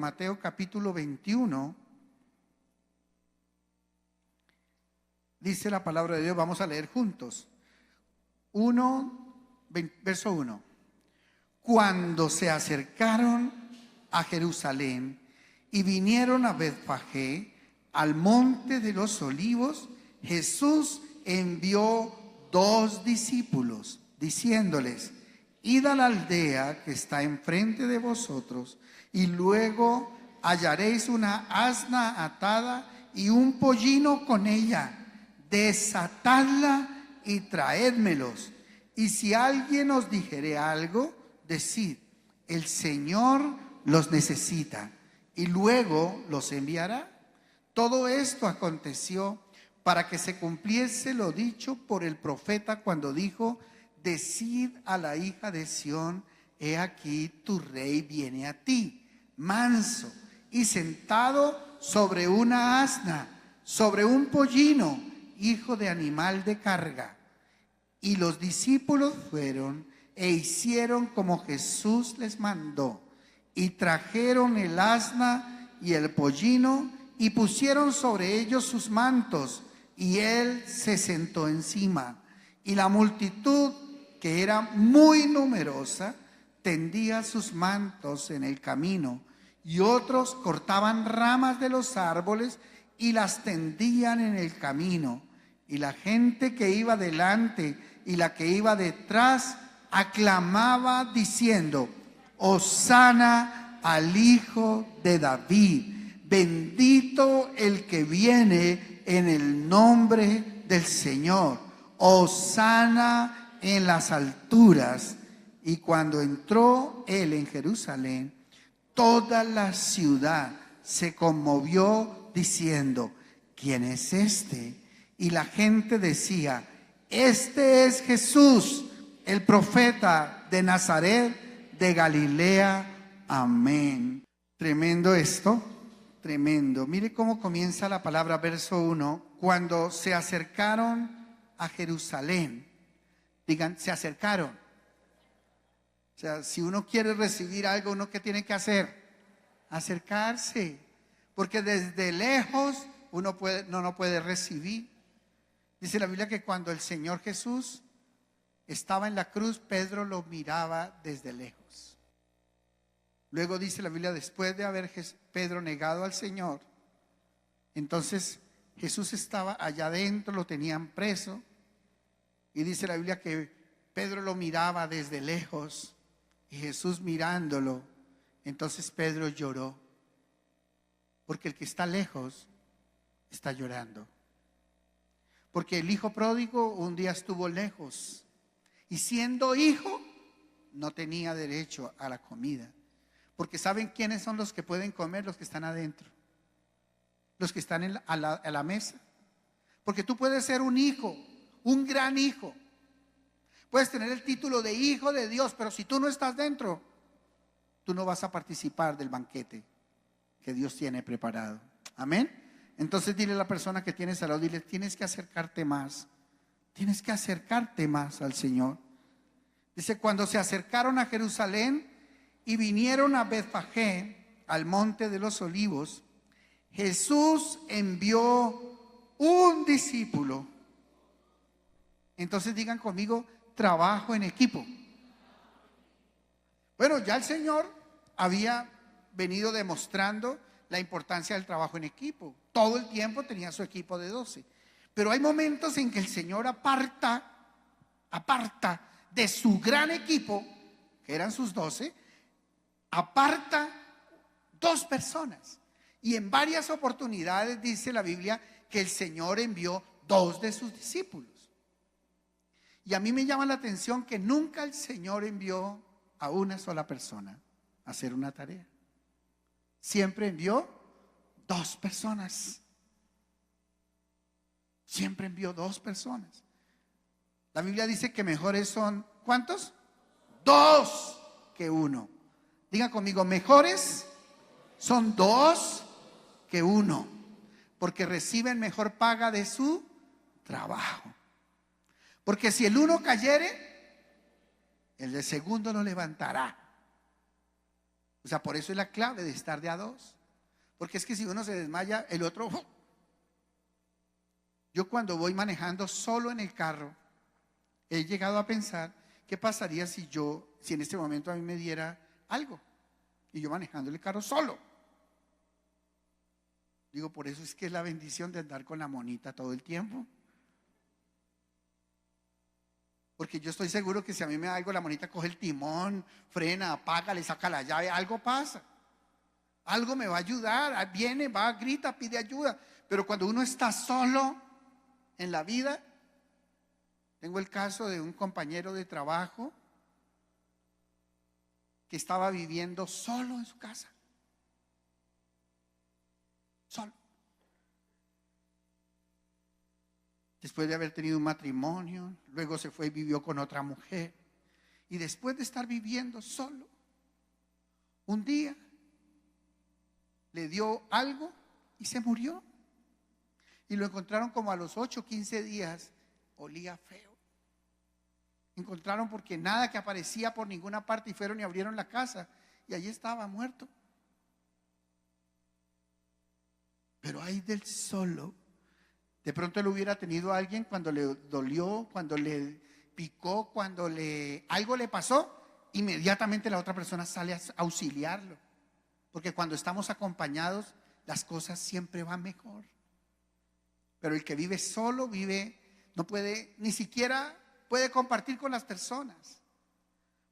Mateo capítulo 21, dice la palabra de Dios, vamos a leer juntos. Verso 1. Cuando se acercaron a Jerusalén y vinieron a Betfagé, al monte de los olivos, Jesús envió 2 discípulos, diciéndoles: id a la aldea que está enfrente de vosotros, y luego hallaréis una asna atada y un pollino con ella. Desatadla y traédmelos. Y si alguien os dijere algo, decid: el Señor los necesita, y luego los enviará. Todo esto aconteció para que se cumpliese lo dicho por el profeta cuando dijo: decid a la hija de Sión, he aquí tu rey viene a ti, manso y sentado sobre una asna, sobre un pollino, hijo de animal de carga. Y los discípulos fueron e hicieron como Jesús les mandó, y trajeron el asna y el pollino, y pusieron sobre ellos sus mantos, y él se sentó encima. Y la multitud, que era muy numerosa, tendía sus mantos en el camino, y otros cortaban ramas de los árboles y las tendían en el camino. Y la gente que iba delante y la que iba detrás aclamaba diciendo: Hosana al Hijo de David, bendito el que viene en el nombre del Señor, Hosana en las alturas. Y cuando entró él en Jerusalén, toda la ciudad se conmovió diciendo: ¿quién es este? Y la gente decía: este es Jesús, el profeta de Nazaret de Galilea. Amén. Tremendo esto, tremendo. Mire cómo comienza la palabra, verso 1. Cuando se acercaron a Jerusalén. Digan, se acercaron. O sea, si uno quiere recibir algo, ¿uno qué tiene que hacer? Acercarse. Porque desde lejos uno no puede recibir. Dice la Biblia que cuando el Señor Jesús estaba en la cruz, Pedro lo miraba desde lejos. Luego dice la Biblia, después de haber Pedro negado al Señor, entonces Jesús estaba allá adentro, lo tenían preso. Y dice la Biblia que Pedro lo miraba desde lejos, y Jesús mirándolo, entonces Pedro lloró. Porque el que está lejos está llorando. Porque el hijo pródigo un día estuvo lejos, y siendo hijo no tenía derecho a la comida. Porque ¿saben quiénes son los que pueden comer? Los que están adentro, los que están a la mesa. Porque tú puedes ser un hijo, un gran hijo, puedes tener el título de hijo de Dios, pero si tú no estás dentro, tú no vas a participar del banquete que Dios tiene preparado. Amén. Entonces dile a la persona que tienes al lado, dile: tienes que acercarte más. Tienes que acercarte más al Señor. Dice: cuando se acercaron a Jerusalén y vinieron a Betfagé, al monte de los olivos, Jesús envió un discípulo. Entonces digan conmigo: trabajo en equipo. Bueno, ya el Señor había venido demostrando la importancia del trabajo en equipo. Todo el tiempo tenía su equipo de 12. Pero hay momentos en que el Señor aparta de su gran equipo, que eran sus 12, aparta 2 personas. Y en varias oportunidades dice la Biblia que el Señor envió 2 de sus discípulos. Y a mí me llama la atención que nunca el Señor envió a una sola persona a hacer una tarea. Siempre envió 2 personas. Siempre envió 2 personas. La Biblia dice que mejores son, ¿cuántos? 2 que 1. Diga conmigo: mejores son 2 que 1, porque reciben mejor paga de su trabajo. Porque si el uno cayere, el de segundo lo levantará. O sea, por eso es la clave de estar de a dos. Porque es que si uno se desmaya, el otro... ¡oh! Yo cuando voy manejando solo en el carro, he llegado a pensar, ¿qué pasaría si en este momento a mí me diera algo? Y yo manejando el carro solo. Digo, por eso es que es la bendición de andar con la monita todo el tiempo. Porque yo estoy seguro que si a mí me da algo, la monita coge el timón, frena, apaga, le saca la llave, algo pasa. Algo me va a ayudar, viene, va, grita, pide ayuda. Pero cuando uno está solo en la vida, tengo el caso de un compañero de trabajo que estaba viviendo solo en su casa. Solo. Después de haber tenido un matrimonio, luego se fue y vivió con otra mujer. Y después de estar viviendo solo, un día le dio algo y se murió. Y lo encontraron como a los 8 o 15 días, olía feo. Encontraron porque nada que aparecía por ninguna parte y fueron y abrieron la casa y allí estaba muerto. Pero ay del solo. De pronto él hubiera tenido a alguien cuando le dolió, cuando le picó, cuando algo le pasó, inmediatamente la otra persona sale a auxiliarlo. Porque cuando estamos acompañados, las cosas siempre van mejor. Pero el que vive solo, no puede, ni siquiera puede compartir con las personas.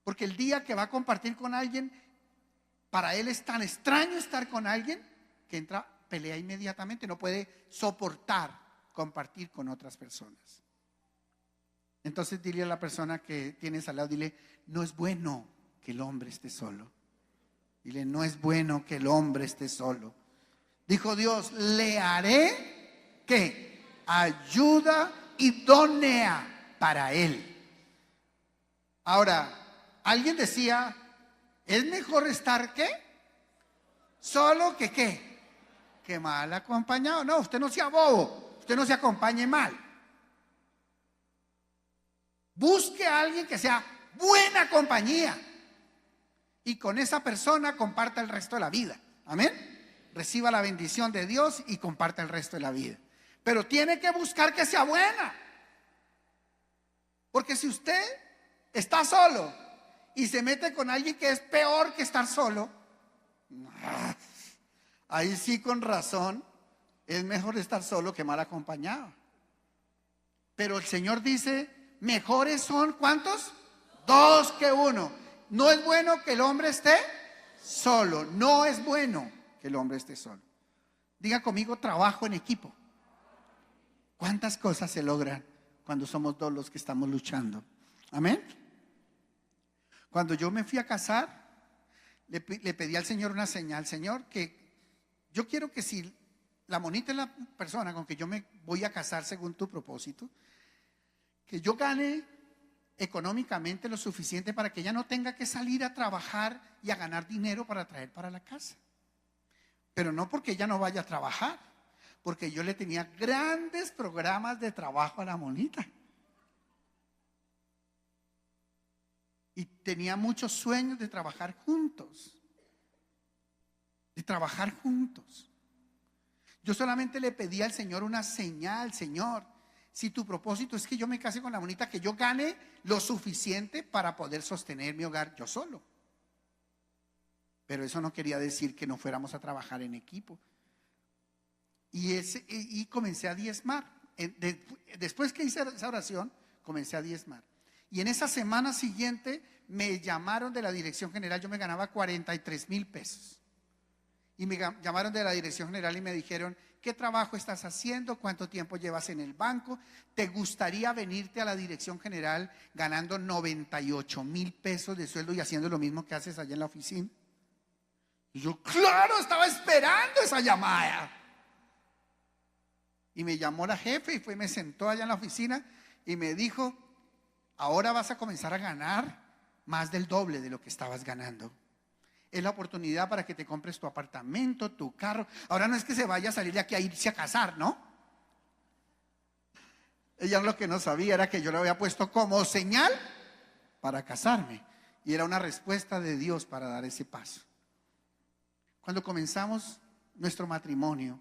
Porque el día que va a compartir con alguien, para él es tan extraño estar con alguien que pelea inmediatamente, no puede soportar compartir con otras personas. Entonces dile a la persona que tienes al lado, dile, no es bueno que el hombre esté solo. Dile, no es bueno que el hombre esté solo. Dijo Dios, le haré, ¿qué? Ayuda idónea para él. Ahora, alguien decía, es mejor estar, ¿qué? Solo que, ¿qué? Que mal acompañado. No, usted no sea bobo. Usted no se acompañe mal. Busque a alguien que sea buena compañía y con esa persona comparta el resto de la vida. Amén. Reciba la bendición de Dios y comparta el resto de la vida. Pero tiene que buscar que sea buena. Porque si usted está solo y se mete con alguien que es peor que estar solo, ahí sí con razón es mejor estar solo que mal acompañado. Pero el Señor dice, mejores son, ¿cuántos? 2 que 1. No es bueno que el hombre esté solo. No es bueno que el hombre esté solo. Diga conmigo, trabajo en equipo. ¿Cuántas cosas se logran cuando somos dos los que estamos luchando? Amén. Cuando yo me fui a casar, le pedí al Señor una señal. Señor, que yo quiero que si la monita es la persona con que yo me voy a casar según tu propósito, que yo gane económicamente lo suficiente para que ella no tenga que salir a trabajar y a ganar dinero para traer para la casa. Pero no porque ella no vaya a trabajar, porque yo le tenía grandes programas de trabajo a la monita. Y tenía muchos sueños de trabajar juntos. De trabajar juntos. Yo solamente le pedí al Señor una señal. Señor, si tu propósito es que yo me case con la monita, que yo gane lo suficiente para poder sostener mi hogar yo solo. Pero eso no quería decir que no fuéramos a trabajar en equipo. Y comencé a diezmar. Después que hice esa oración, comencé a diezmar. Y en esa semana siguiente me llamaron de la dirección general. Yo me ganaba 43,000 pesos. Y me llamaron de la dirección general y me dijeron, ¿qué trabajo estás haciendo? ¿Cuánto tiempo llevas en el banco? ¿Te gustaría venirte a la dirección general ganando 98,000 pesos de sueldo y haciendo lo mismo que haces allá en la oficina? Y yo, claro, estaba esperando esa llamada. Y me llamó la jefe y me sentó allá en la oficina y me dijo, ahora vas a comenzar a ganar más del doble de lo que estabas ganando. Es la oportunidad para que te compres tu apartamento, tu carro. Ahora no es que se vaya a salir de aquí a irse a casar, ¿no? Ella lo que no sabía era que yo le había puesto como señal para casarme. Y era una respuesta de Dios para dar ese paso. cuando comenzamos nuestro matrimonio,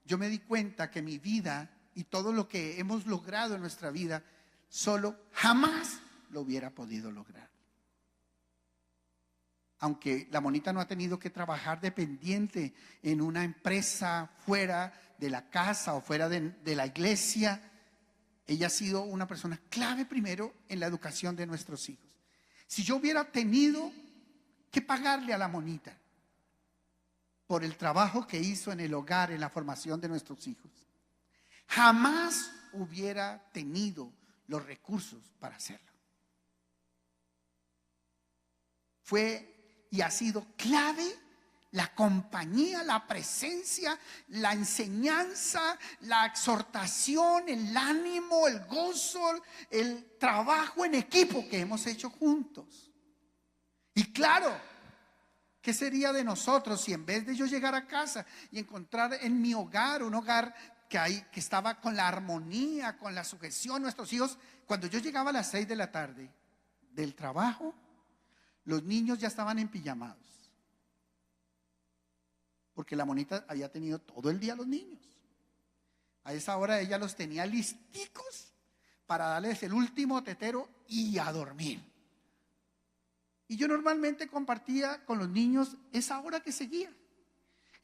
yo me di cuenta que mi vida y todo lo que hemos logrado en nuestra vida, solo jamás lo hubiera podido lograr. Aunque la Monita no ha tenido que trabajar dependiente en una empresa fuera de la casa o fuera de la iglesia, ella ha sido una persona clave primero en la educación de nuestros hijos. Si yo hubiera tenido que pagarle a la Monita por el trabajo que hizo en el hogar, en la formación de nuestros hijos, jamás hubiera tenido los recursos para hacerlo. Fue y ha sido clave la compañía, la presencia, la enseñanza, la exhortación, el ánimo, el gozo, el trabajo en equipo que hemos hecho juntos. Y claro, ¿qué sería de nosotros si en vez de yo llegar a casa y encontrar en mi hogar un hogar que estaba con la armonía, con la sujeción, nuestros hijos, cuando yo llegaba a las 6 de la tarde del trabajo, los niños ya estaban empijamados? Porque la Monita había tenido todo el día a los niños. A esa hora ella los tenía listicos para darles el último tetero y a dormir. Y yo normalmente compartía con los niños esa hora que seguía.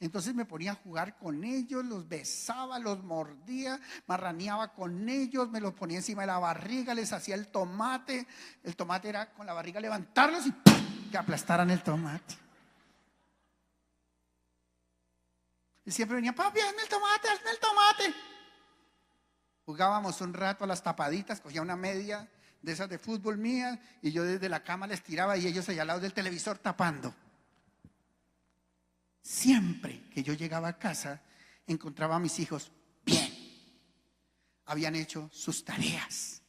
Entonces me ponía a jugar con ellos, los besaba, los mordía, marraneaba con ellos, me los ponía encima de la barriga, les hacía el tomate. El tomate era con la barriga levantarlos y ¡pum!, que aplastaran el tomate. Y siempre venía: papi, hazme el tomate, hazme el tomate. Jugábamos un rato a las tapaditas, cogía una media de esas de fútbol mía y yo desde la cama les tiraba y ellos allá al lado del televisor tapando. Siempre que yo llegaba a casa encontraba a mis hijos bien. Habían hecho sus tareas.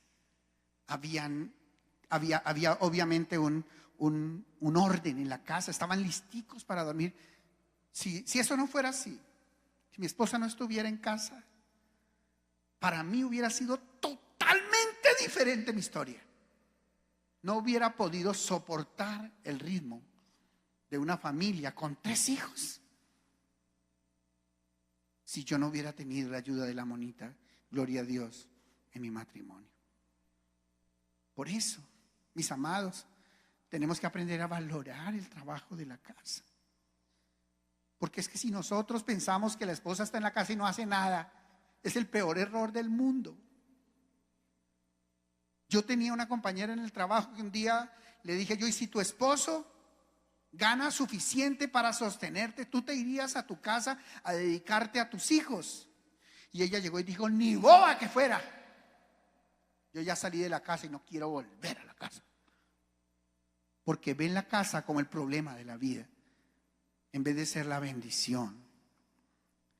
Había obviamente un orden en la casa. Estaban listicos para dormir. Si eso no fuera así, si mi esposa no estuviera en casa, para mí hubiera sido totalmente diferente mi historia. No hubiera podido soportar el ritmo de una familia con 3 hijos si yo no hubiera tenido la ayuda de la Monita, gloria a Dios, en mi matrimonio. Por eso, mis amados, tenemos que aprender a valorar el trabajo de la casa. Porque es que si nosotros pensamos que la esposa está en la casa y no hace nada, es el peor error del mundo. Yo tenía una compañera en el trabajo que un día le dije yo: ¿y si tu esposo gana suficiente para sostenerte, tú te irías a tu casa a dedicarte a tus hijos? Y ella llegó y dijo: ni boba que fuera. Yo ya salí de la casa y no quiero volver a la casa. Porque ven la casa como el problema de la vida, en vez de ser la bendición.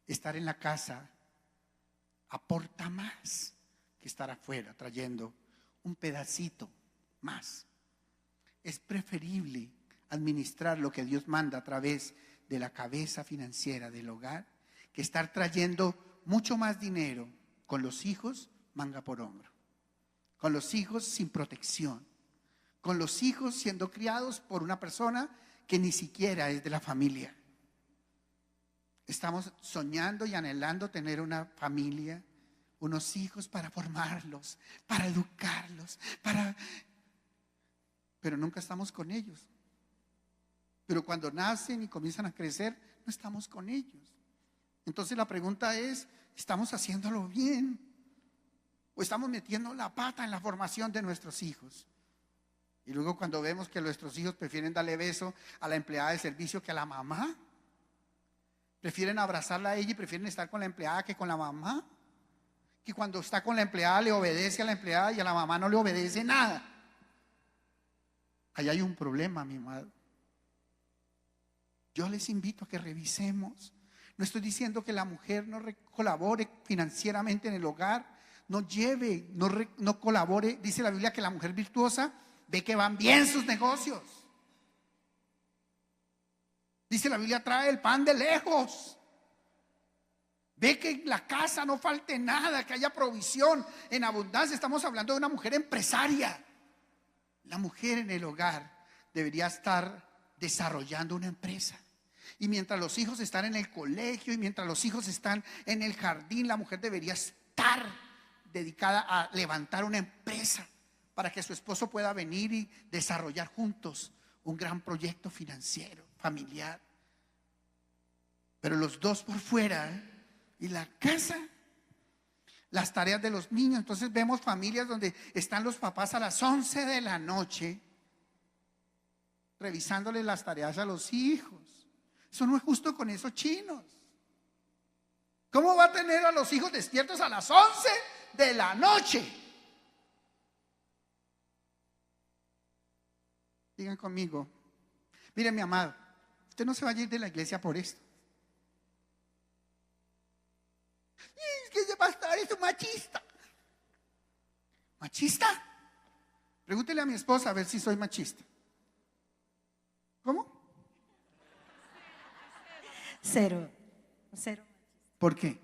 Estar en la casa aporta más que estar afuera trayendo un pedacito más. Es preferible administrar lo que Dios manda a través de la cabeza financiera del hogar que estar trayendo mucho más dinero con los hijos manga por hombro, con los hijos sin protección, con los hijos siendo criados por una persona que ni siquiera es de la familia. Estamos soñando y anhelando tener una familia, unos hijos para formarlos, para educarlos, pero nunca estamos con ellos. Pero cuando nacen y comienzan a crecer, no estamos con ellos. Entonces la pregunta es: ¿estamos haciéndolo bien? ¿O estamos metiendo la pata en la formación de nuestros hijos? Y luego cuando vemos que nuestros hijos prefieren darle beso a la empleada de servicio que a la mamá, prefieren abrazarla a ella y prefieren estar con la empleada que con la mamá, que cuando está con la empleada le obedece a la empleada y a la mamá no le obedece nada. Ahí hay un problema, mi amado. Yo les invito a que revisemos. No estoy diciendo que la mujer no colabore financieramente en el hogar, no colabore. Dice la Biblia que la mujer virtuosa ve que van bien sus negocios. Dice la Biblia: trae el pan de lejos. Ve que en la casa no falte nada, que haya provisión en abundancia. Estamos hablando de una mujer empresaria. La mujer en el hogar debería estar desarrollando una empresa. Y mientras los hijos están en el colegio y mientras los hijos están en el jardín, la mujer debería estar dedicada a levantar una empresa para que su esposo pueda venir y desarrollar juntos un gran proyecto financiero, familiar. Pero los dos por fuera, y la casa, las tareas de los niños. Entonces vemos familias donde están los papás a las 11 de la noche revisándole las tareas a los hijos. Eso no es justo con esos chinos. ¿Cómo va a tener a los hijos despiertos a las 11 de la noche? Digan conmigo. Mire, mi amado, usted no se va a ir de la iglesia por esto. Es que ese pastor es un machista. ¿Machista? Pregúntele a mi esposa a ver si soy machista. ¿Cómo? Cero. ¿Por qué?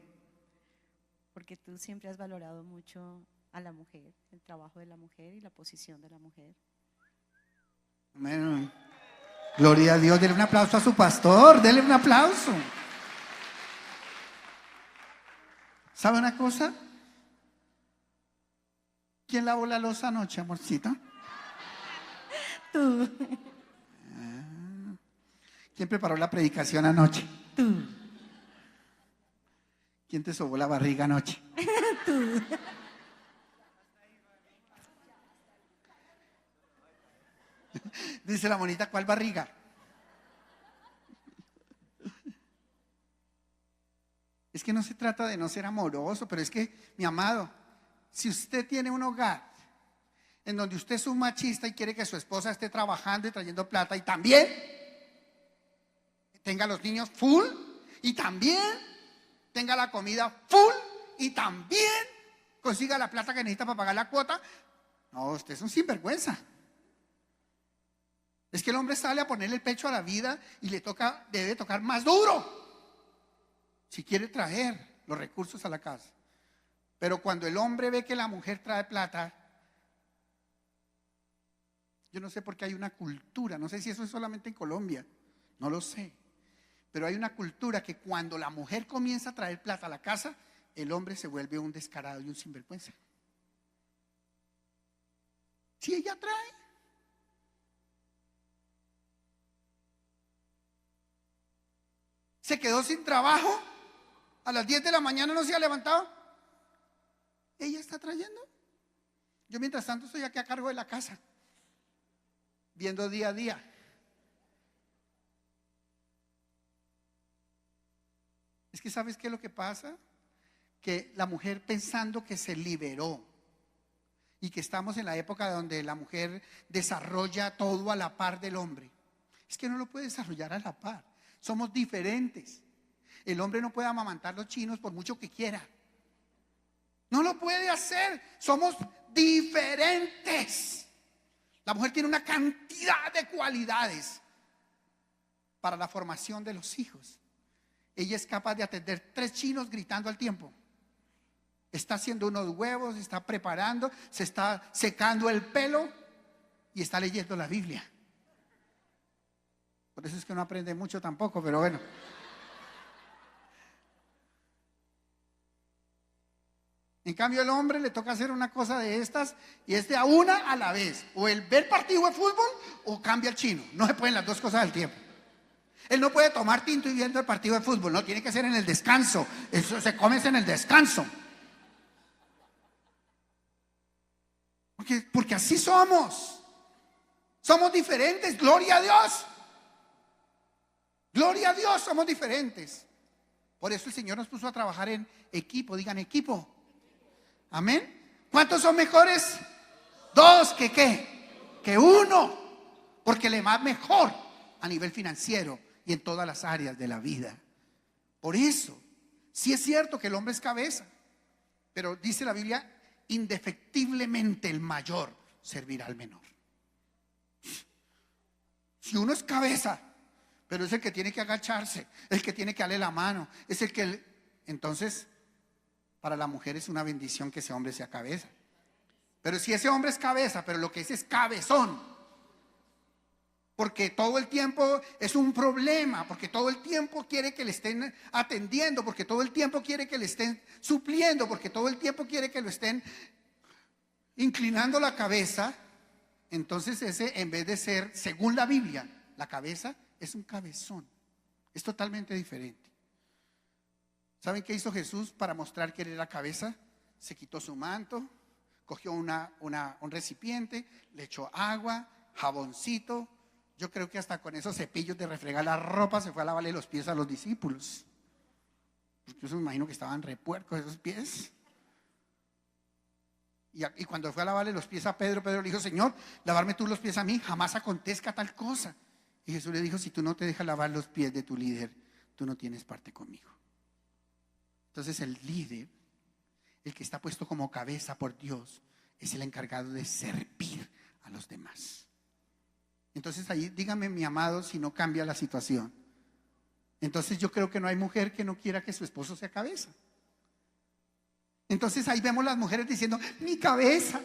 Porque tú siempre has valorado mucho a la mujer, el trabajo de la mujer y la posición de la mujer. Bueno, gloria a Dios, denle un aplauso a su pastor, denle un aplauso. ¿Sabe una cosa? ¿Quién lavó la loza anoche, amorcito? Tú. ¿Quién preparó la predicación anoche? Tú. ¿Quién te sobó la barriga anoche? Tú. Dice la monita, ¿cuál barriga? Es que no se trata de no ser amoroso, pero es que, mi amado, si usted tiene un hogar en donde usted es un machista y quiere que su esposa esté trabajando y trayendo plata y también tenga los niños full y también tenga la comida full y también consiga la plata que necesita para pagar la cuota, no, usted es un sinvergüenza. Es que el hombre sale a ponerle el pecho a la vida y debe tocar más duro si quiere traer los recursos a la casa. Pero cuando el hombre ve que la mujer trae plata, yo no sé por qué hay una cultura, no sé si eso es solamente en Colombia, no lo sé, pero hay una cultura que cuando la mujer comienza a traer plata a la casa, el hombre se vuelve un descarado y un sinvergüenza. Si ella trae, se quedó sin trabajo, a las 10 de la mañana no se ha levantado, ella está trayendo. Yo mientras tanto estoy aquí a cargo de la casa, viendo día a día. Es que ¿sabes qué es lo que pasa? Que la mujer, pensando que se liberó y que estamos en la época donde la mujer desarrolla todo a la par del hombre, es que no lo puede desarrollar a la par. Somos diferentes. El hombre no puede amamantar los chinos por mucho que quiera. No lo puede hacer. Somos diferentes. La mujer tiene una cantidad de cualidades para la formación de los hijos. Ella es capaz de atender 3 chinos gritando al tiempo. Está haciendo unos huevos, está preparando, se está secando el pelo y está leyendo la Biblia. Por eso es que no aprende mucho tampoco, pero bueno. En cambio, el hombre le toca hacer una cosa de estas y es de a una a la vez. O el ver partido de fútbol o cambia el chino. No se pueden las dos cosas al tiempo. Él no puede tomar tinto y viendo el partido de fútbol. No, tiene que ser en el descanso. Eso se come en el descanso. Porque así somos. Somos diferentes. Gloria a Dios. Gloria a Dios, somos diferentes. Por eso el Señor nos puso a trabajar en equipo. Digan equipo. Amén. ¿Cuántos son mejores? 2 que ¿qué? Que 1. Porque le va mejor a nivel financiero y en todas las áreas de la vida. Por eso, sí es cierto que el hombre es cabeza, pero dice la Biblia, indefectiblemente el mayor servirá al menor. Si uno es cabeza, pero es el que tiene que agacharse, el que tiene que darle la mano, es el que... Entonces, para la mujer es una bendición que ese hombre sea cabeza. Pero si ese hombre es cabeza, pero lo que es cabezón, porque todo el tiempo es un problema, porque todo el tiempo quiere que le estén atendiendo, porque todo el tiempo quiere que le estén supliendo, porque todo el tiempo quiere que lo estén inclinando la cabeza. Entonces ese, en vez de ser, según la Biblia, la cabeza es un cabezón, es totalmente diferente. ¿Saben qué hizo Jesús para mostrar que él era cabeza? Se quitó su manto, cogió un recipiente, le echó agua, jaboncito. Yo creo que hasta con esos cepillos de refregar la ropa se fue a lavarle los pies a los discípulos, porque yo me imagino que estaban repuercos esos pies. Y cuando fue a lavarle los pies a Pedro, Pedro le dijo: Señor, lavarme tú los pies a mí, jamás acontezca tal cosa. Y Jesús le dijo: si tú no te dejas lavar los pies de tu líder, tú no tienes parte conmigo. Entonces el líder, el que está puesto como cabeza por Dios, es el encargado de servir a los demás. Entonces ahí dígame, mi amado, si no cambia la situación. Entonces yo creo que no hay mujer que no quiera que su esposo sea cabeza. Entonces ahí vemos las mujeres diciendo: mi cabeza.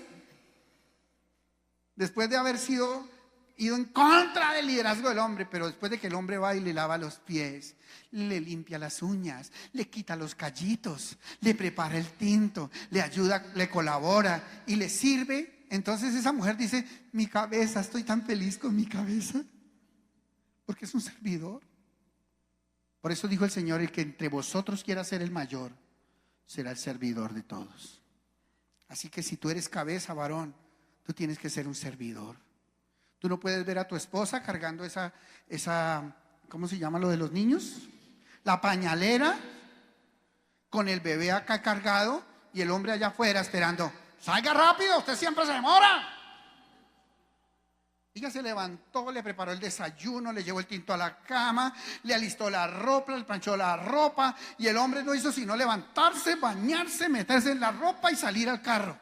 Después de haber ido en contra del liderazgo del hombre, pero después de que el hombre va y le lava los pies, le limpia las uñas, le quita los callitos, le prepara el tinto, le ayuda, le colabora y le sirve, entonces esa mujer dice: mi cabeza, estoy tan feliz con mi cabeza, porque es un servidor. Por eso dijo el Señor: el que entre vosotros quiera ser el mayor, será el servidor de todos. Así que si tú eres cabeza, varón, tú tienes que ser un servidor. Tú no puedes ver a tu esposa cargando esa ¿cómo se llama lo de los niños? La pañalera, con el bebé acá cargado y el hombre allá afuera esperando: salga rápido, usted siempre se demora. Ella se levantó, le preparó el desayuno, le llevó el tinto a la cama, le alistó la ropa, le planchó la ropa, y el hombre no hizo sino levantarse, bañarse, meterse en la ropa y salir al carro.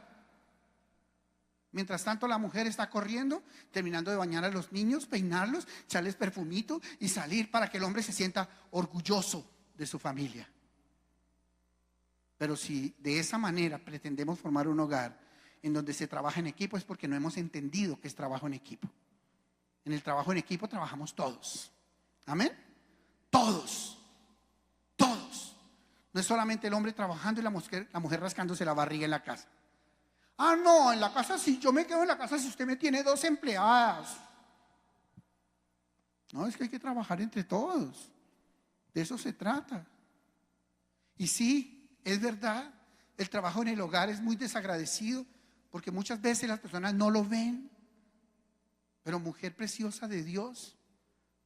Mientras tanto la mujer está corriendo, terminando de bañar a los niños, peinarlos, echarles perfumito y salir para que el hombre se sienta orgulloso de su familia. Pero si de esa manera pretendemos formar un hogar en donde se trabaja en equipo, es porque no hemos entendido que es trabajo en equipo. En el trabajo en equipo trabajamos todos. Amén. Todos. No es solamente el hombre trabajando y la mujer rascándose la barriga en la casa. Ah, no, en la casa sí, yo me quedo en la casa si usted me tiene 2 empleadas. No, es que hay que trabajar entre todos. De eso se trata. Y sí, es verdad, el trabajo en el hogar es muy desagradecido, porque muchas veces las personas no lo ven. Pero mujer preciosa de Dios,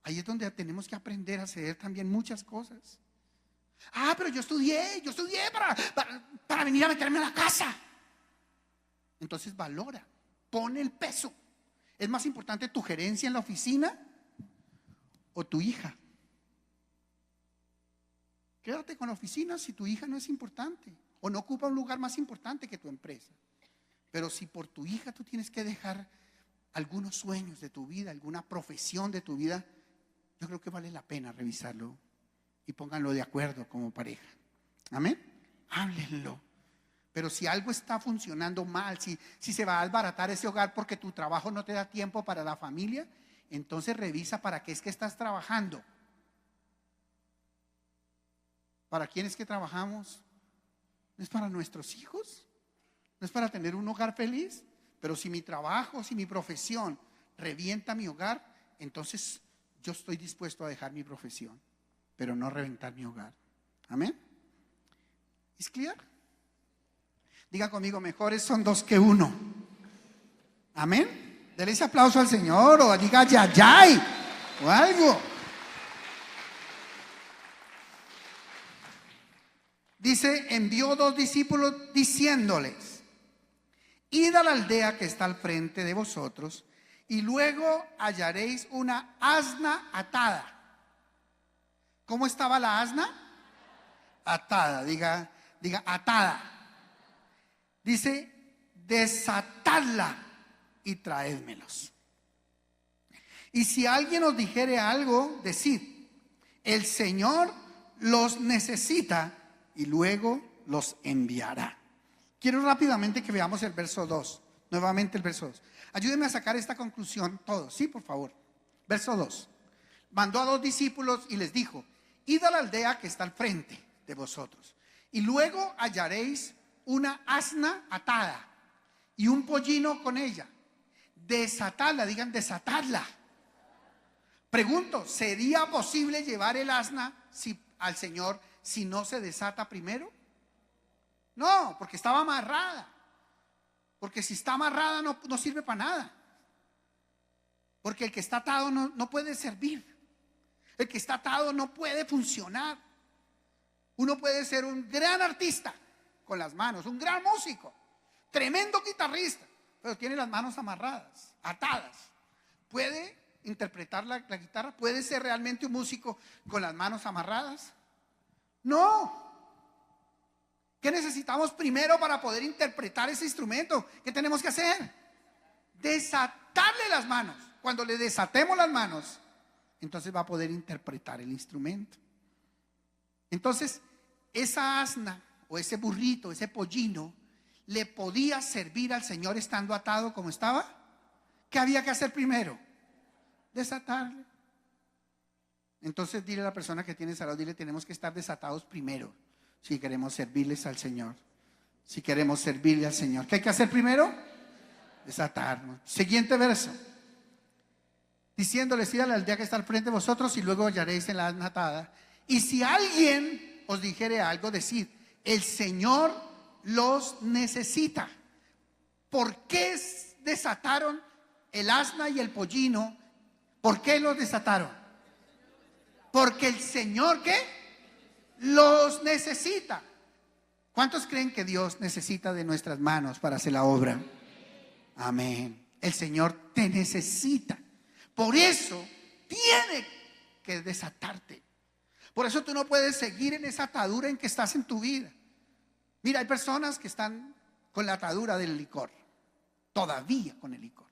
ahí es donde tenemos que aprender a ceder también muchas cosas. Ah, pero yo estudié para venir a meterme a la casa. Entonces valora, pone el peso. ¿Es más importante tu gerencia en la oficina o tu hija? Quédate con la oficina si tu hija no es importante o no ocupa un lugar más importante que tu empresa. Pero si por tu hija tú tienes que dejar algunos sueños de tu vida, alguna profesión de tu vida, yo creo que vale la pena revisarlo y pónganlo de acuerdo como pareja. Amén. Háblenlo. Pero si algo está funcionando mal, si se va a desbaratar ese hogar porque tu trabajo no te da tiempo para la familia, entonces revisa para qué es que estás trabajando. ¿Para quién es que trabajamos? ¿No es para nuestros hijos? ¿No es para tener un hogar feliz? Pero si mi trabajo, si mi profesión revienta mi hogar, entonces yo estoy dispuesto a dejar mi profesión, pero no reventar mi hogar. Amén. ¿Es clear? Diga conmigo: mejores son 2 que 1. Amén. Dele ese aplauso al Señor, o diga yayay o algo. Dice: envió 2 discípulos diciéndoles: id a la aldea que está al frente de vosotros, y luego hallaréis una asna atada. ¿Cómo estaba la asna? Atada, diga atada. Dice: desatadla y traédmelos. Y si alguien os dijere algo, decid: el Señor los necesita y luego los enviará. Quiero rápidamente que veamos el verso 2. Nuevamente el verso 2. Ayúdenme a sacar esta conclusión todos, sí, por favor. Verso 2. Mandó a 2 discípulos y les dijo: id a la aldea que está al frente de vosotros, y luego hallaréis una asna atada y un pollino con ella. Desatadla, digan desatadla. Pregunto, ¿sería posible llevar el asna al Señor si no se desata primero? No, porque estaba amarrada. Porque si está amarrada no sirve para nada. Porque el que está atado no puede servir. El que está atado no puede funcionar. Uno puede ser un gran artista con las manos, un gran músico, tremendo guitarrista, pero tiene las manos amarradas, atadas. ¿Puede interpretar la guitarra? ¿Puede ser realmente un músico con las manos amarradas? No. ¿Qué necesitamos primero para poder interpretar ese instrumento? ¿Qué tenemos que hacer? Desatarle las manos. Cuando le desatemos las manos, entonces va a poder interpretar el instrumento. Entonces, esa asna o ese burrito, ese pollino, le podía servir al Señor estando atado como estaba. ¿Qué había que hacer primero? Desatarle. Entonces dile a la persona que tienes al lado, dile: tenemos que estar desatados primero si queremos servirles al Señor. Si queremos servirle al Señor, ¿qué hay que hacer primero? Desatarnos. Siguiente verso. Diciéndoles: id a la aldea que está al frente de vosotros, y luego hallaréis en la asna atada. Y si alguien os dijere algo, decid: el Señor los necesita. ¿Por qué desataron el asna y el pollino? ¿Por qué los desataron? Porque el Señor, ¿qué? Los necesita. ¿Cuántos creen que Dios necesita de nuestras manos para hacer la obra? Amén. El Señor te necesita. Por eso tiene que desatarte. Por eso tú no puedes seguir en esa atadura en que estás en tu vida. Mira, hay personas que están con la atadura del licor, todavía con el licor,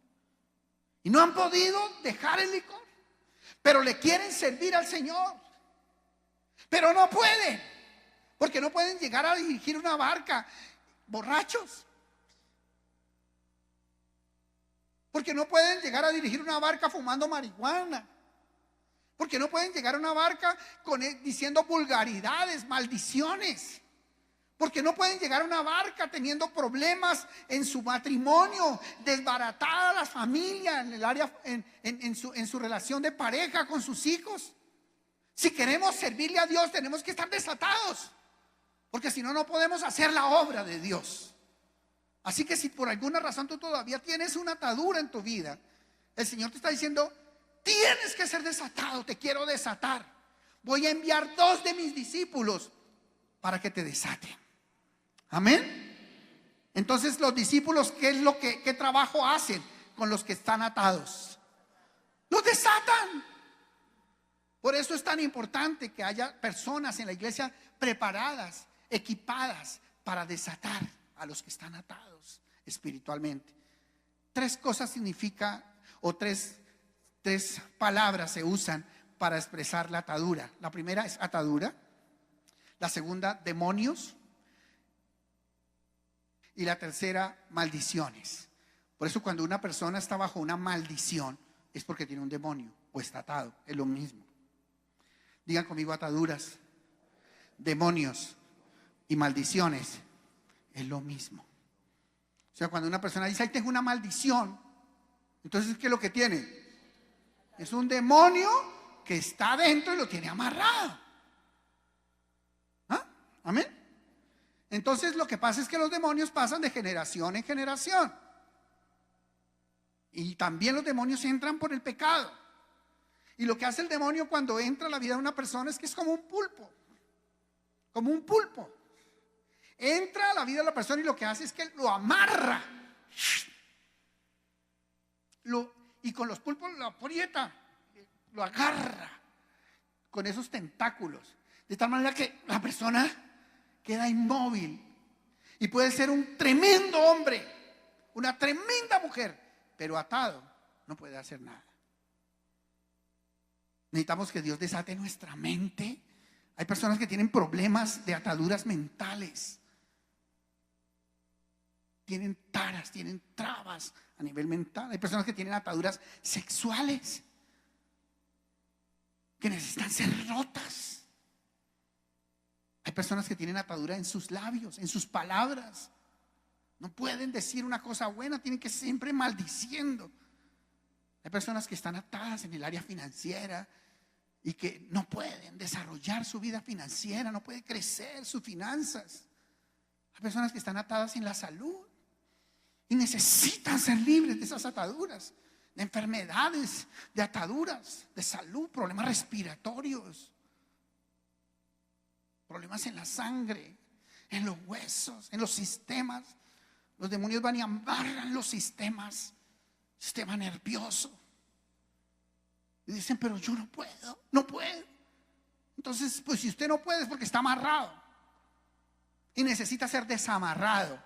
y no han podido dejar el licor, pero le quieren servir al Señor, pero no pueden, porque no pueden llegar a dirigir una barca borrachos, porque no pueden llegar a dirigir una barca fumando marihuana, porque no pueden llegar a una barca diciendo vulgaridades, maldiciones, porque no pueden llegar a una barca teniendo problemas en su matrimonio, desbaratada la familia, en el área, en su relación de pareja con sus hijos. Si queremos servirle a Dios, tenemos que estar desatados, porque si no, no podemos hacer la obra de Dios. Así que si por alguna razón tú todavía tienes una atadura en tu vida, el Señor te está diciendo: tienes que ser desatado, te quiero desatar. Voy a enviar 2 de mis discípulos para que te desaten. Amén. Entonces, los discípulos, ¿qué trabajo hacen con los que están atados? Los desatan. Por eso es tan importante que haya personas en la iglesia preparadas, equipadas para desatar a los que están atados espiritualmente. 3 cosas significa, o tres palabras se usan para expresar la atadura. La primera es atadura, la segunda demonios, y la tercera maldiciones. Por eso cuando una persona está bajo una maldición es porque tiene un demonio o está atado, es lo mismo. Digan conmigo: ataduras, demonios y maldiciones es lo mismo. O sea, cuando una persona dice: ay, tengo una maldición, entonces ¿qué es lo que tiene? Es un demonio que está adentro y lo tiene amarrado. ¿Ah? Amén. Entonces lo que pasa es que los demonios pasan de generación en generación. Y también los demonios entran por el pecado. Y lo que hace el demonio cuando entra a la vida de una persona es que es como un pulpo. Como un pulpo. Entra a la vida de la persona y lo que hace es que lo amarra. Y con los pulpos lo aprieta, lo agarra con esos tentáculos. De tal manera que la persona queda inmóvil. Y puede ser un tremendo hombre, una tremenda mujer, pero atado no puede hacer nada. Necesitamos que Dios desate nuestra mente. Hay personas que tienen problemas de ataduras mentales. Tienen taras, tienen trabas a nivel mental. Hay personas que tienen ataduras sexuales. que necesitan ser rotas. Hay personas que tienen atadura en sus labios, en sus palabras. No pueden decir una cosa buena, tienen que siempre maldiciendo. Hay personas que están atadas en el área financiera y que no pueden desarrollar su vida financiera, no pueden crecer sus finanzas. Hay personas que están atadas en la salud y necesitan ser libres de esas ataduras, de enfermedades, de ataduras, de salud, problemas respiratorios, problemas en la sangre, en los huesos, en los sistemas. Los demonios van y amarran los sistemas, sistema nervioso. Y dicen, pero yo no puedo, no puedo. Entonces, pues si usted no puede es porque está amarrado. Y necesita ser desamarrado.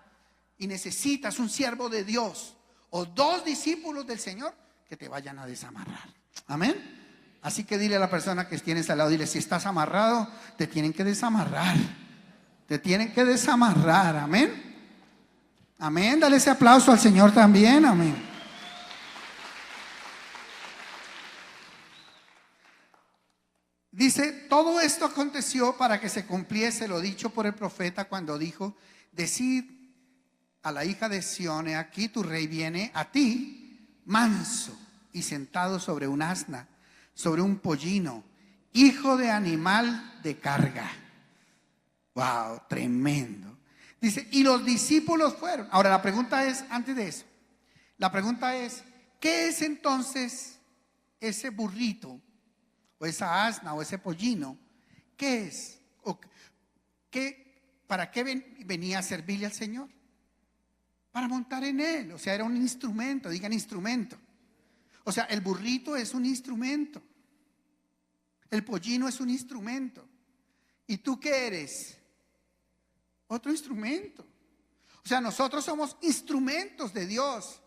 Y necesitas un siervo de Dios o 2 discípulos del Señor que te vayan a desamarrar. Amén. Así que dile a la persona que tienes al lado, dile, si estás amarrado, te tienen que desamarrar. Te tienen que desamarrar. Amén. Amén, dale ese aplauso al Señor también, amén. Dice, todo esto aconteció para que se cumpliese lo dicho por el profeta cuando dijo, decid a la hija de Sión, he aquí tu rey viene a ti, manso y sentado sobre un asna, sobre un pollino, hijo de animal de carga. Wow, tremendo. Dice, y los discípulos fueron. Ahora la pregunta es, antes de eso, la pregunta es, ¿qué es entonces ese burrito o esa asna o ese pollino? ¿Qué es? ¿Para qué venía a servirle al Señor? Para montar en él. O sea, era un instrumento, digan instrumento. O sea, el burrito es un instrumento. El pollino es un instrumento. ¿Y tú qué eres? Otro instrumento. O sea, nosotros somos instrumentos de Dios.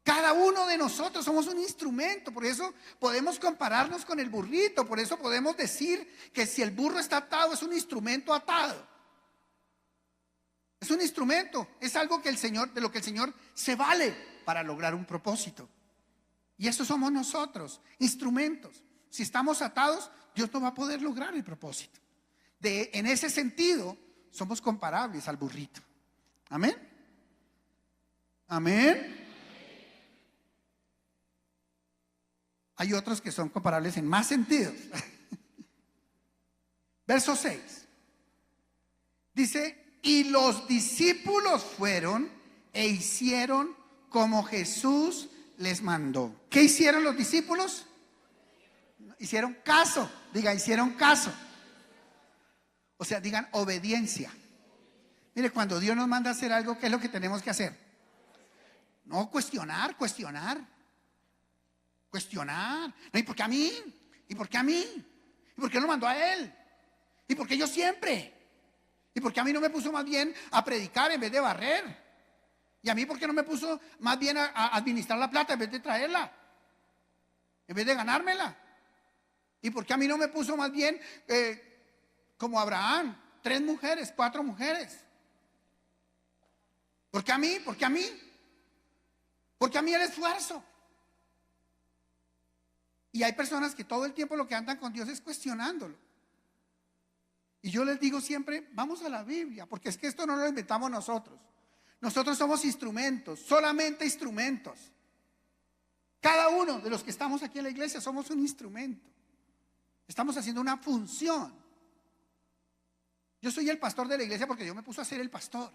Cada uno de nosotros somos un instrumento. Por eso podemos compararnos con el burrito. Por eso podemos decir que si el burro está atado, es un instrumento atado. Es un instrumento. Es algo que el Señor, de lo que el Señor se vale para lograr un propósito. Y eso somos nosotros, instrumentos. Si estamos atados, Dios no va a poder lograr el propósito. En ese sentido, somos comparables al burrito. Amén. Amén. Hay otros que son comparables en más sentidos. Verso 6. Dice, y los discípulos fueron e hicieron como Jesús les mandó. ¿Qué hicieron los discípulos? Hicieron caso. Diga, hicieron caso. O sea, digan obediencia. Mire, cuando Dios nos manda a hacer algo, ¿qué es lo que tenemos que hacer? No cuestionar. No, ¿y por qué a mí? ¿Y por qué a mí? ¿Y por qué lo mandó a él? ¿Y por qué yo siempre? ¿Y por qué a mí no me puso más bien a predicar en vez de barrer? ¿Y a mí por qué no me puso más bien a administrar la plata en vez de traerla? En vez de ganármela. ¿Y por qué a mí no me puso más bien como Abraham, 3 mujeres, 4 mujeres? ¿Por qué a mí? ¿Por qué a mí? ¿Por qué a mí el esfuerzo? Y hay personas que todo el tiempo lo que andan con Dios es cuestionándolo. Y yo les digo siempre, vamos a la Biblia, porque es que esto no lo inventamos nosotros. Nosotros somos instrumentos, solamente instrumentos. Cada uno de los que estamos aquí en la iglesia somos un instrumento. Estamos haciendo una función. Yo soy el pastor de la iglesia porque Dios me puso a ser el pastor.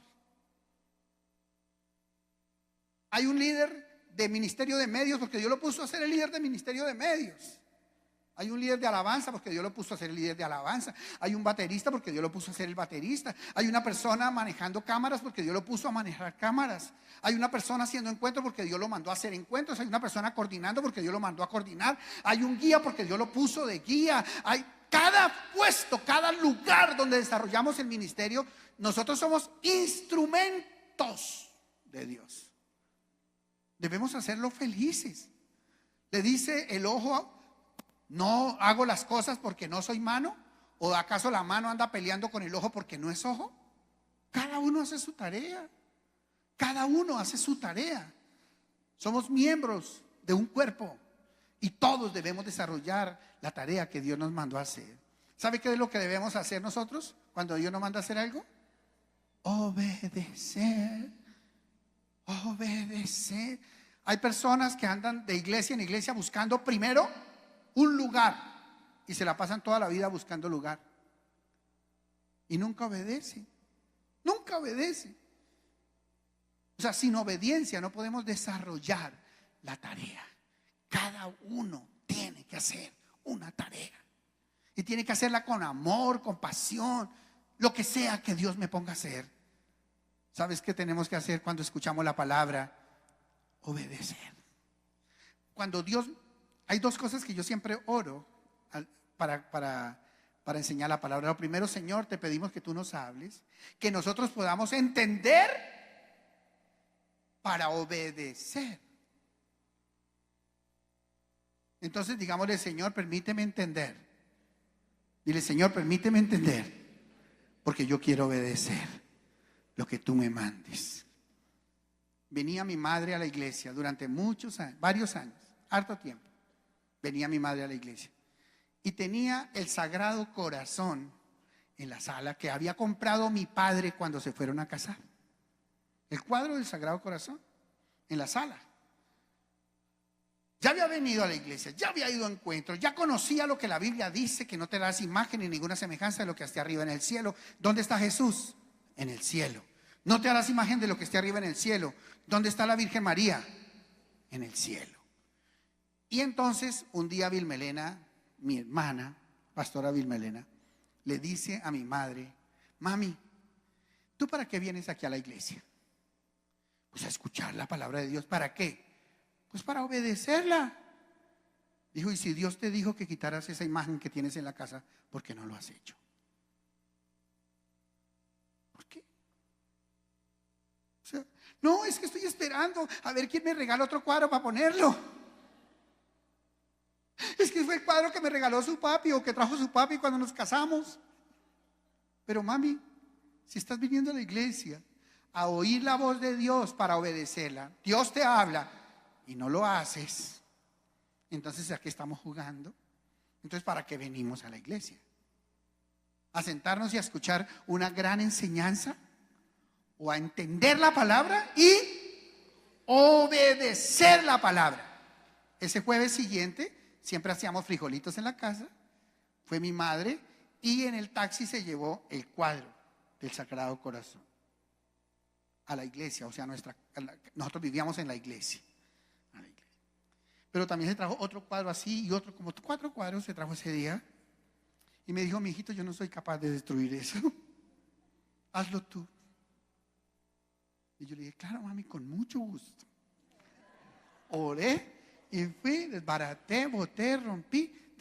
Hay un líder de ministerio de medios porque Dios lo puso a ser el líder de ministerio de medios. Hay un líder de alabanza porque Dios lo puso a ser el líder de alabanza. Hay un baterista porque Dios lo puso a ser el baterista. Hay una persona manejando cámaras porque Dios lo puso a manejar cámaras. Hay una persona haciendo encuentros porque Dios lo mandó a hacer encuentros. Hay una persona coordinando porque Dios lo mandó a coordinar. Hay un guía porque Dios lo puso de guía. Hay cada puesto, cada lugar donde desarrollamos el ministerio, nosotros somos instrumentos de Dios. Debemos hacerlo felices. Le dice el ojo, ¿no hago las cosas porque no soy mano? ¿O acaso la mano anda peleando con el ojo porque no es ojo? Cada uno hace su tarea. Cada uno hace su tarea. Somos miembros de un cuerpo Y todos debemos desarrollar la tarea que Dios nos mandó a hacer. ¿Sabe qué es lo que debemos hacer nosotros cuando Dios nos manda a hacer algo? Obedecer. Obedecer. Hay personas que andan de iglesia en iglesia buscando primero un lugar y se la pasan toda la vida buscando lugar. Y nunca obedecen. Nunca obedecen. O sea, sin obediencia no podemos desarrollar la tarea. Cada uno tiene que hacer una tarea. Y tiene que hacerla con amor, con pasión, lo que sea que Dios me ponga a hacer. ¿Sabes qué tenemos que hacer cuando escuchamos la palabra? Obedecer. Cuando Dios, hay dos cosas que yo siempre oro para enseñar la palabra. Lo primero, Señor, te pedimos que tú nos hables, que nosotros podamos entender para obedecer. Entonces digámosle, Señor, permíteme entender. Dile, Señor, permíteme entender, porque yo quiero obedecer lo que tú me mandes. Venía mi madre a la iglesia durante muchos años, varios años, harto tiempo. Venía mi madre a la iglesia y tenía el Sagrado Corazón en la sala que había comprado mi padre cuando se fueron a casar. El cuadro del Sagrado Corazón en la sala. Ya había venido a la iglesia, ya había ido a encuentros, ya conocía lo que la Biblia dice, que no te das imagen ni ninguna semejanza de lo que esté arriba en el cielo. ¿Dónde está Jesús? En el cielo. No te harás imagen de lo que esté arriba en el cielo. ¿Dónde está la Virgen María? En el cielo. Y entonces un día Vilmelena, mi hermana, pastora Vilmelena, le dice a mi madre, mami, ¿tú para qué vienes aquí a la iglesia? Pues a escuchar la palabra de Dios. ¿Para qué? Pues para obedecerla. Dijo, y si Dios te dijo que quitaras esa imagen que tienes en la casa, ¿por qué no lo has hecho? ¿Por qué? O sea, no, es que estoy esperando a ver quién me regala otro cuadro para ponerlo. Es que fue el cuadro que me regaló su papi o que trajo su papi cuando nos casamos. Pero mami, si estás viniendo a la iglesia a oír la voz de Dios para obedecerla, Dios te habla y no lo haces, entonces ¿a qué estamos jugando? Entonces ¿para qué venimos a la iglesia? ¿A sentarnos y a escuchar una gran enseñanza? ¿O a entender la palabra y obedecer la palabra? Ese jueves siguiente siempre hacíamos frijolitos en la casa. Fue mi madre y en el taxi se llevó el cuadro del Sagrado Corazón a la iglesia. O sea, nosotros vivíamos en la iglesia. Pero también se trajo otro cuadro así y otro, como 4 cuadros se trajo ese día. Y me dijo, mi hijito, yo no soy capaz de destruir eso. Hazlo tú. Y yo le dije, claro, mami, con mucho gusto. Oré y fui, desbaraté, boté, rompí.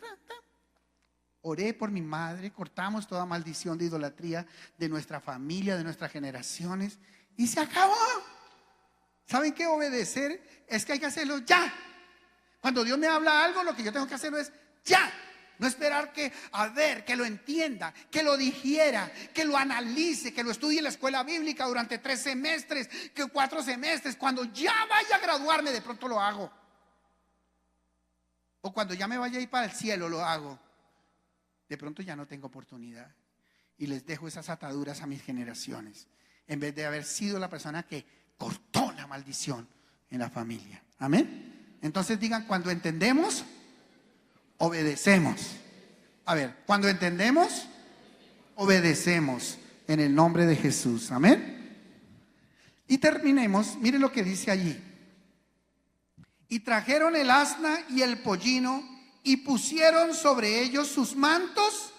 Oré por mi madre, cortamos toda maldición de idolatría de nuestra familia, de nuestras generaciones. Y se acabó. ¿Saben qué? Obedecer es que hay que hacerlo ya. Cuando Dios me habla algo, lo que yo tengo que hacerlo es ya. No esperar que lo entienda, que lo digiera, que lo analice, que lo estudie en la escuela bíblica durante 3 semestres, que 4 semestres. Cuando ya vaya a graduarme, de pronto lo hago. O cuando ya me vaya a ir para el cielo, lo hago. De pronto ya no tengo oportunidad. Y les dejo esas ataduras a mis generaciones, en vez de haber sido la persona que cortó la maldición en la familia. Amén. Entonces digan, cuando entendemos, obedecemos. A ver, cuando entendemos, obedecemos en el nombre de Jesús. Amén. Y terminemos, miren lo que dice allí. Y trajeron el asna y el pollino y pusieron sobre ellos sus mantos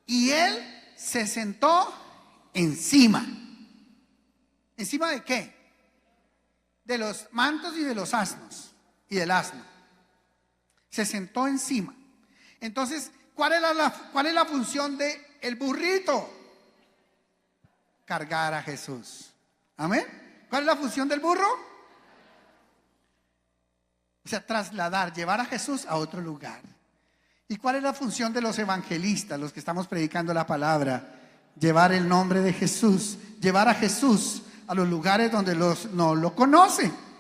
y él se sentó encima. ¿Encima de qué? De los mantos y de los asnos. Y del asno. Se sentó encima. Entonces, ¿cuál es la función del burrito? Cargar a Jesús. Amén. ¿Cuál es la función del burro? O sea, trasladar, llevar a Jesús a otro lugar. ¿Y cuál es la función de los evangelistas, los que estamos predicando la palabra? Llevar el nombre de Jesús, llevar a Jesús a los lugares donde no lo conocen.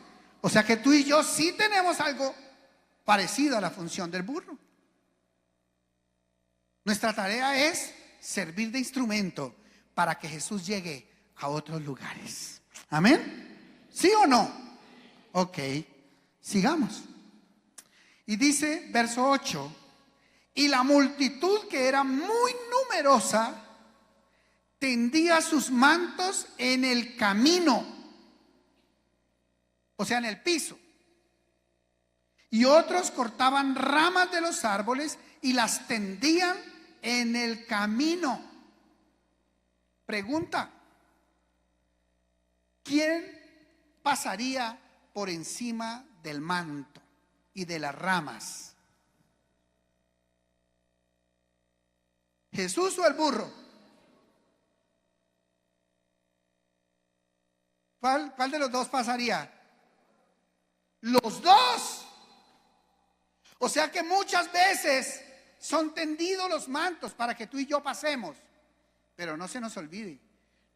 O sea que tú y yo sí tenemos algo parecido a la función del burro. Nuestra tarea es servir de instrumento para que Jesús llegue a otros lugares. ¿Amén? ¿Sí o no? Ok, sigamos. Y dice, verso 8, y la multitud, que era muy numerosa, tendía sus mantos en el camino, o sea, en el piso. Y otros cortaban ramas de los árboles y las tendían en el camino. Pregunta: ¿quién pasaría por encima del manto y de las ramas? ¿Jesús o el burro? ¿Cuál de los dos pasaría? Los dos. O sea que muchas veces son tendidos los mantos para que tú y yo pasemos. Pero no se nos olvide,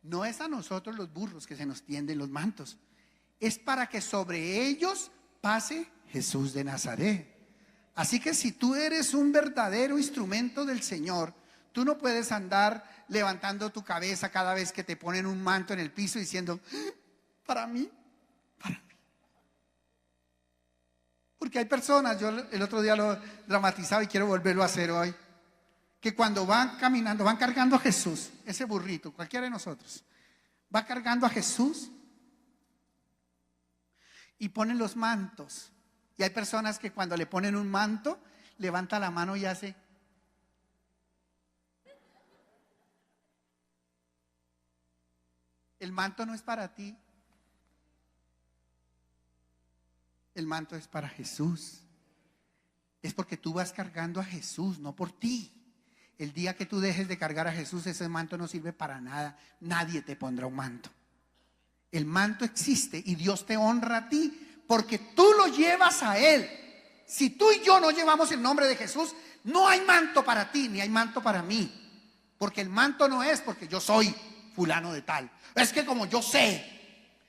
no es a nosotros los burros que se nos tienden los mantos. Es para que sobre ellos pase Jesús de Nazaret. Así que si tú eres un verdadero instrumento del Señor, tú no puedes andar levantando tu cabeza cada vez que te ponen un manto en el piso diciendo, para mí, para mí. Porque hay personas, yo el otro día lo dramatizaba y quiero volverlo a hacer hoy, que cuando van caminando, van cargando a Jesús, ese burrito, cualquiera de nosotros, va cargando a Jesús y ponen los mantos. Y hay personas que cuando le ponen un manto, levanta la mano y hace. El manto no es para ti. El manto es para Jesús. Es porque tú vas cargando a Jesús, no por ti. El día que tú dejes de cargar a Jesús, ese manto no sirve para nada. Nadie te pondrá un manto. El manto existe y Dios te honra a ti porque tú lo llevas a Él. Si tú y yo no llevamos el nombre de Jesús, no hay manto para ti ni hay manto para mí. Porque el manto no es porque yo soy fulano de tal. Es que como yo sé,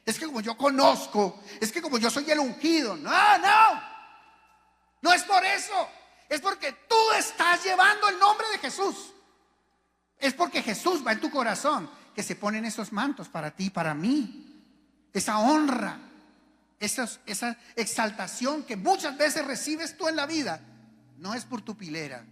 es que como yo conozco, es que como yo soy el ungido. No es por eso. Es porque tú estás llevando el nombre de Jesús. Es porque Jesús va en tu corazón que se ponen esos mantos para ti y para mí. Esa honra, esa exaltación que muchas veces recibes tú en la vida, no es por tu pilera,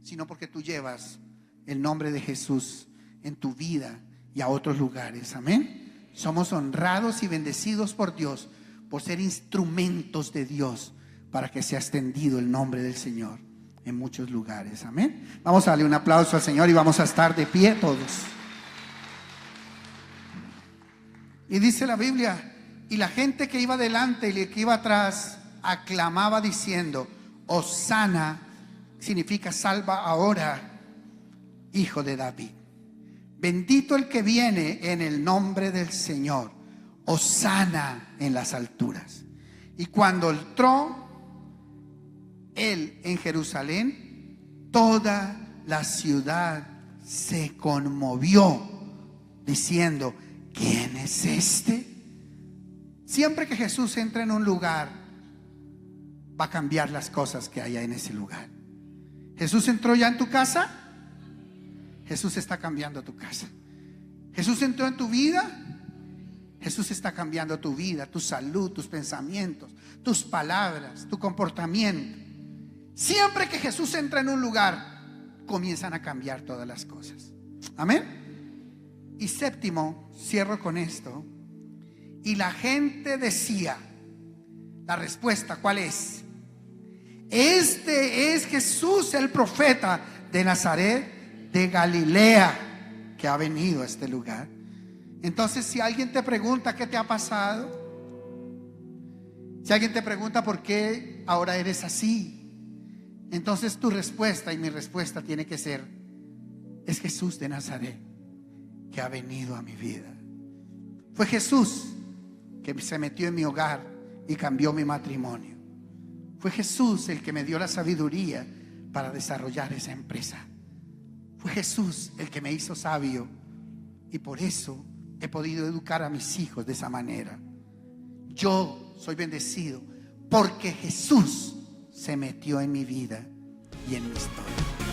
sino porque tú llevas el nombre de Jesús en tu vida y a otros lugares. Amén. Somos honrados y bendecidos por Dios por ser instrumentos de Dios para que sea extendido el nombre del Señor en muchos lugares. Amén. Vamos a darle un aplauso al Señor y vamos a estar de pie todos. Y dice la Biblia, y la gente que iba delante y que iba atrás aclamaba diciendo, Hosana, significa salva ahora, hijo de David. Bendito el que viene en el nombre del Señor. Hosana en las alturas. Y cuando entró él en Jerusalén, toda la ciudad se conmovió diciendo, ¿quién es este? Siempre que Jesús entra en un lugar, va a cambiar las cosas que haya en ese lugar. Jesús entró ya en tu casa, Jesús está cambiando tu casa. Jesús entró en tu vida, Jesús está cambiando tu vida, tu salud, tus pensamientos, tus palabras, tu comportamiento. Siempre que Jesús entra en un lugar, comienzan a cambiar todas las cosas. Amén. Y séptimo, cierro con esto. Y la gente decía, la respuesta, ¿cuál es? Este es Jesús, el profeta de Nazaret de Galilea, que ha venido a este lugar. Entonces, si alguien te pregunta qué te ha pasado, si alguien te pregunta por qué ahora eres así, entonces tu respuesta y mi respuesta tiene que ser, es Jesús de Nazaret que ha venido a mi vida. Fue Jesús que se metió en mi hogar y cambió mi matrimonio. Fue Jesús el que me dio la sabiduría para desarrollar esa empresa. Fue Jesús el que me hizo sabio y por eso he podido educar a mis hijos de esa manera. Yo soy bendecido porque Jesús se metió en mi vida y en mi historia.